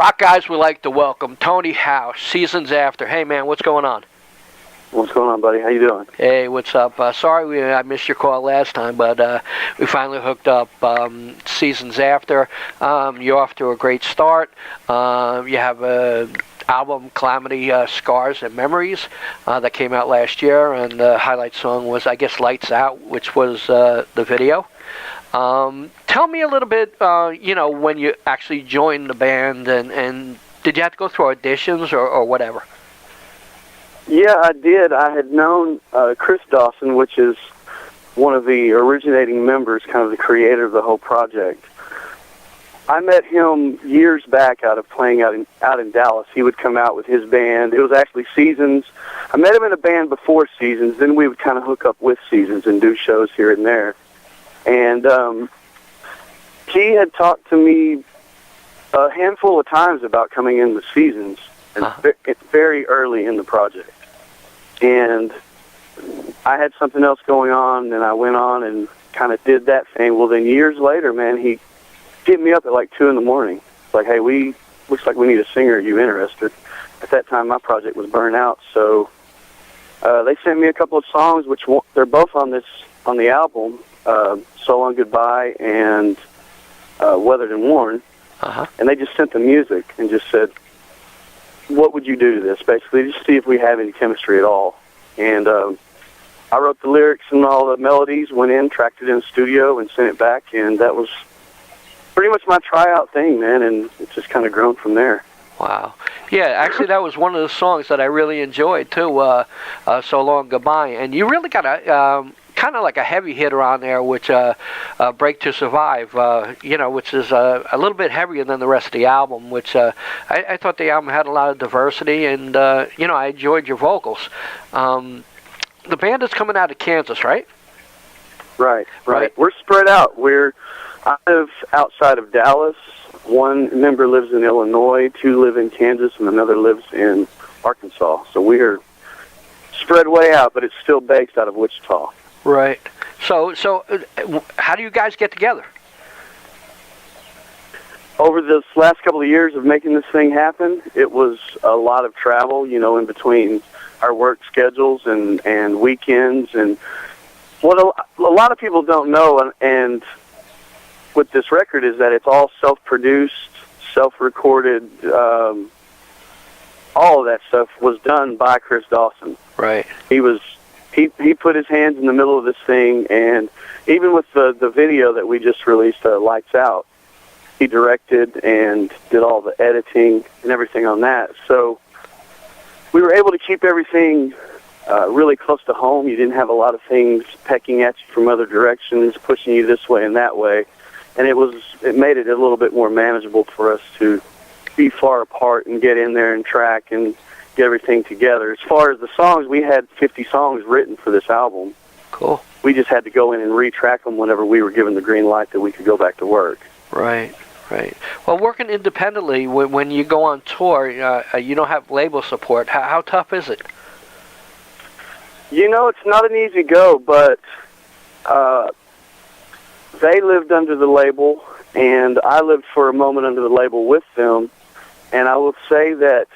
Rock guys, we like to welcome Tony Housh, Seasons After. Hey, man, what's going on? What's going on, buddy? How you doing? Hey, what's up? Sorry I missed your call last time, but we finally hooked up. Seasons After. You're off to a great start. You have an album, Calamity, Scars and Memories, that came out last year, and the highlight song was, I guess, Lights Out, which was the video. Tell me a little bit, when you actually joined the band, and did you have to go through auditions or whatever? Yeah, I did. I had known Chris Dawson, which is one of the originating members, kind of the creator of the whole project. I met him years back out of playing out in Dallas. He would come out with his band. It was actually Seasons. I met him in a band before Seasons. Then we would kind of hook up with Seasons and do shows here and there. And he had talked to me a handful of times about coming in with Seasons, and very early in the project. And I had something else going on, and I went on and kind of did that thing. Well, then years later, man, he hit me up at like 2 in the morning. It's like, hey, looks like we need a singer. Are you interested? At that time, my project was burnt out, so they sent me a couple of songs, which they're both on the album. So Long Goodbye and Weathered and Worn, and they just sent the music and just said, what would you do to this, basically, just see if we have any chemistry at all. And I wrote the lyrics and all the melodies, went in, tracked it in the studio, and sent it back, and that was pretty much my tryout thing, man, and it's just kind of grown from there. Wow. Yeah, actually, that was one of the songs that I really enjoyed, too, So Long Goodbye. And you really got a kind of like a heavy hitter on there, which Break to Survive, which is a little bit heavier than the rest of the album, which I thought the album had a lot of diversity, and, I enjoyed your vocals. The band is coming out of Kansas, right? Right. We're spread out. I live outside of Dallas. One member lives in Illinois, 2 live in Kansas, and another lives in Arkansas. So we are spread way out, but it's still based out of Wichita. Right. So how do you guys get together? Over this last couple of years of making this thing happen, it was a lot of travel, in between our work schedules and weekends. And what a lot of people don't know, and with this record, is that it's all self-produced, self-recorded. All of that stuff was done by Chris Dawson. Right. He put his hands in the middle of this thing, and even with the video that we just released, Lights Out, he directed and did all the editing and everything on that. So we were able to keep everything really close to home. You didn't have a lot of things pecking at you from other directions, pushing you this way and that way, and it made it a little bit more manageable for us to be far apart and get in there and track and get everything together. As far as the songs, we had 50 songs written for this album. Cool. We just had to go in and retrack them whenever we were given the green light that we could go back to work. Right. Well, working independently, when you go on tour, you don't have label support. How tough is it? It's not an easy go, but they lived under the label, and I lived for a moment under the label with them, and I will say that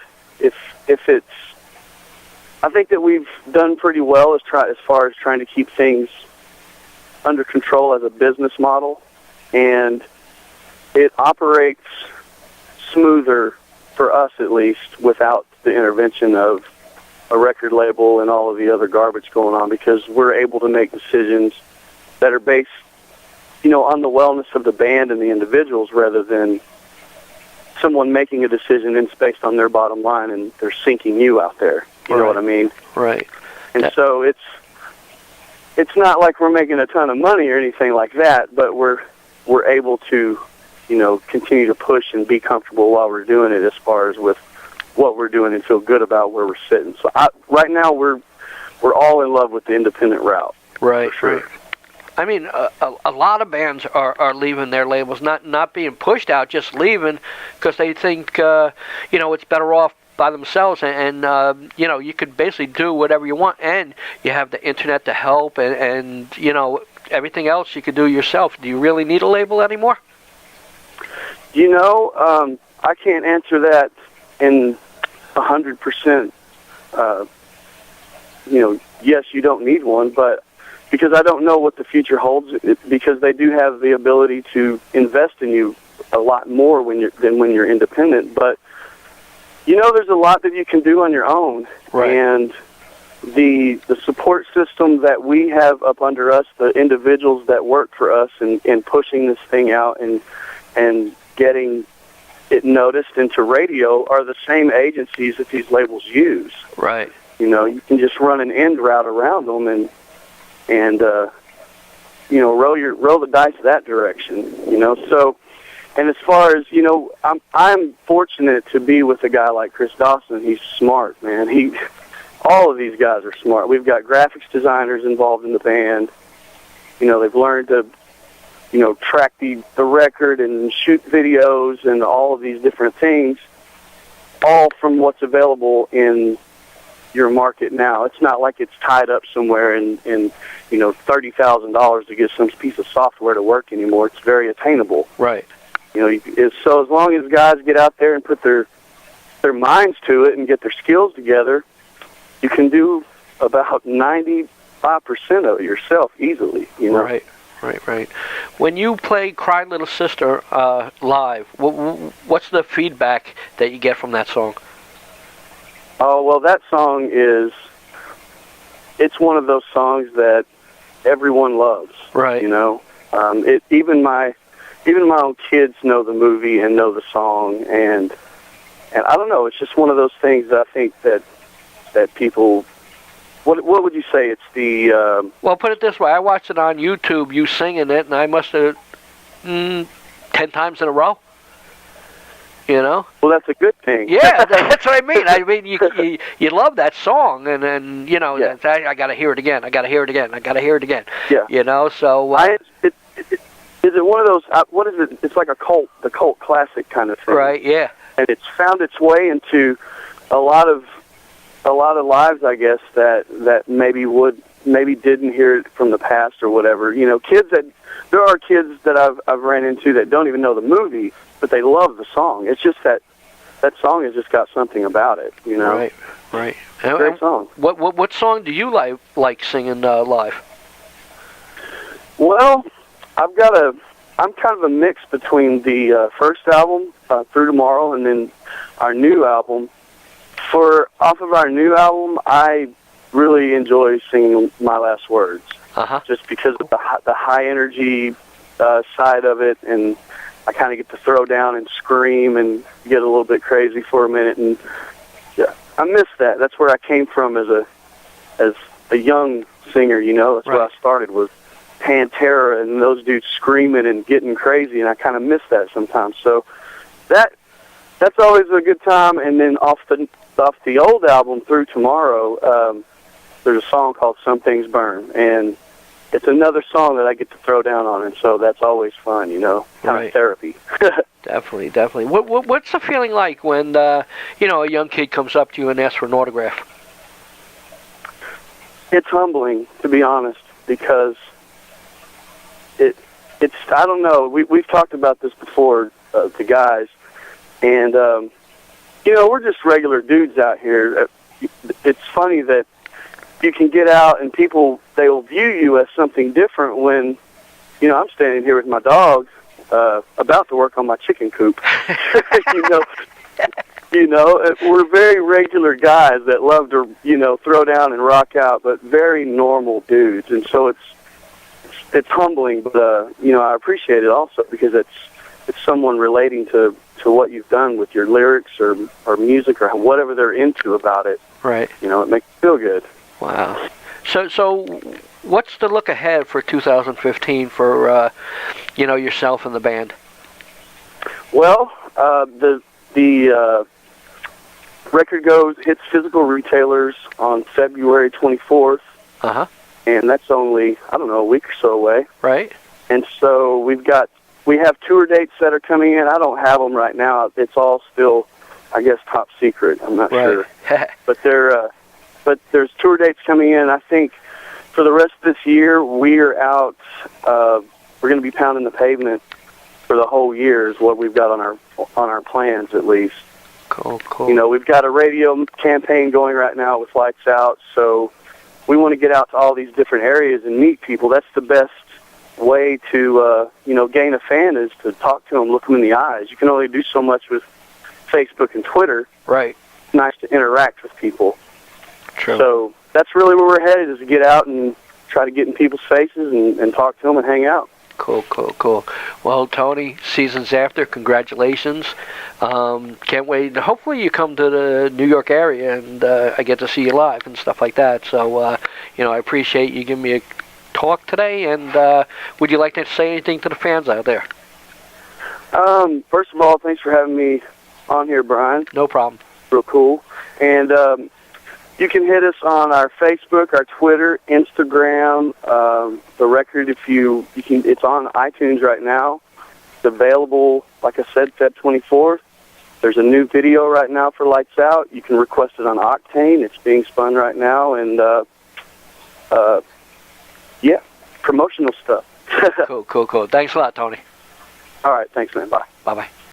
I think that we've done pretty well as far as trying to keep things under control as a business model, and it operates smoother for us, at least, without the intervention of a record label and all of the other garbage going on, because we're able to make decisions that are based, on the wellness of the band and the individuals, rather than someone making a decision and it's based on their bottom line and they're sinking you out there. You know what I mean? Right. And so it's not like we're making a ton of money or anything like that, but we're able to, continue to push and be comfortable while we're doing it, as far as with what we're doing, and feel good about where we're sitting. So right now we're all in love with the independent route. Right. For sure. Right. I mean, a lot of bands are leaving their labels, not being pushed out, just leaving because they think, it's better off by themselves, and you could basically do whatever you want, and you have the internet to help, and everything else you could do yourself. Do you really need a label anymore? I can't answer that in 100%. Yes, you don't need one, but because I don't know what the future holds, because they do have the ability to invest in you a lot more than when you're independent. But there's a lot that you can do on your own, right. And the support system that we have up under us, the individuals that work for us in pushing this thing out and getting it noticed into radio, are the same agencies that these labels use. Right. You can just run an end route around them and roll the dice that direction. So. And as far as, I'm fortunate to be with a guy like Chris Dawson. He's smart, man. All of these guys are smart. We've got graphics designers involved in the band. They've learned to, track the record and shoot videos and all of these different things, all from what's available in your market now. It's not like it's tied up somewhere in $30,000 to get some piece of software to work anymore. It's very attainable. Right. So as long as guys get out there and put their minds to it and get their skills together, you can do about 95% of it yourself easily. Right. When you play "Cry Little Sister" live, what's the feedback that you get from that song? Oh, well, that song it's one of those songs that everyone loves. Right. Even my own kids know the movie and know the song, and I don't know. It's just one of those things that I think that people. What would you say? It's the. Well, put it this way: I watched it on YouTube, you singing it, and I must have 10 times in a row. Well, that's a good thing. Yeah, that's what I mean. You love that song, and yeah. I got to hear it again. I got to hear it again. I got to hear it again. Yeah. So. Is it one of those? What is it? It's like the cult classic kind of thing, right? Yeah. And it's found its way into a lot of lives, I guess, that maybe didn't hear it from the past or whatever. There are kids that I've ran into that don't even know the movie, but they love the song. It's just that song has just got something about it, Right. Great song. What song do you like singing live? Well, I'm kind of a mix between the first album, Through Tomorrow, and then our new album. Off of our new album, I really enjoy singing My Last Words, just because of the high energy side of it, and I kind of get to throw down and scream and get a little bit crazy for a minute, and yeah, I miss that. That's where I came from as a young singer. That's where I started with Pantera and those dudes screaming and getting crazy, and I kind of miss that sometimes. So that's always a good time. And then off the old album, Through Tomorrow, there's a song called Some Things Burn, and it's another song that I get to throw down on, and so that's always fun, kind of therapy. Definitely. What's the feeling like when a young kid comes up to you and asks for an autograph? It's humbling, to be honest, because it's I don't know. We've talked about this before, the guys, and we're just regular dudes out here. It's funny that you can get out and people, they will view you as something different when I'm standing here with my dog about to work on my chicken coop. We're very regular guys that love to throw down and rock out, but very normal dudes, and so it's humbling, but I appreciate it also because it's someone relating to what you've done with your lyrics or music or whatever they're into about it. Right. It makes you feel good. Wow. So what's the look ahead for 2015 for yourself and the band? Well, the record hits physical retailers on February 24th. And that's only, a week or so away. Right. And so we have tour dates that are coming in. I don't have them right now. It's all still, I guess, top secret. I'm not sure. But there's tour dates coming in. I think for the rest of this year, we're out. We're going to be pounding the pavement for the whole year is what we've got on our plans, at least. Cool, cool. You know, we've got a radio campaign going right now with Lights Out, so we want to get out to all these different areas and meet people. That's the best way to, gain a fan, is to talk to them, look them in the eyes. You can only do so much with Facebook and Twitter. Right. It's nice to interact with people. True. So that's really where we're headed, is to get out and try to get in people's faces and talk to them and hang out. Cool, cool, cool. Well, Tony, seasons after, congratulations. Can't wait. Hopefully you come to the New York area and I get to see you live and stuff like that. So, I appreciate you giving me a talk today. And would you like to say anything to the fans out there? First of all, thanks for having me on here, Brian. No problem. Real cool. And you can hit us on our Facebook, our Twitter, Instagram. The record, it's on iTunes right now. It's available, like I said, Feb 24th. There's a new video right now for Lights Out. You can request it on Octane. It's being spun right now, and promotional stuff. Cool. Thanks a lot, Tony. All right, thanks, man. Bye. Bye-bye.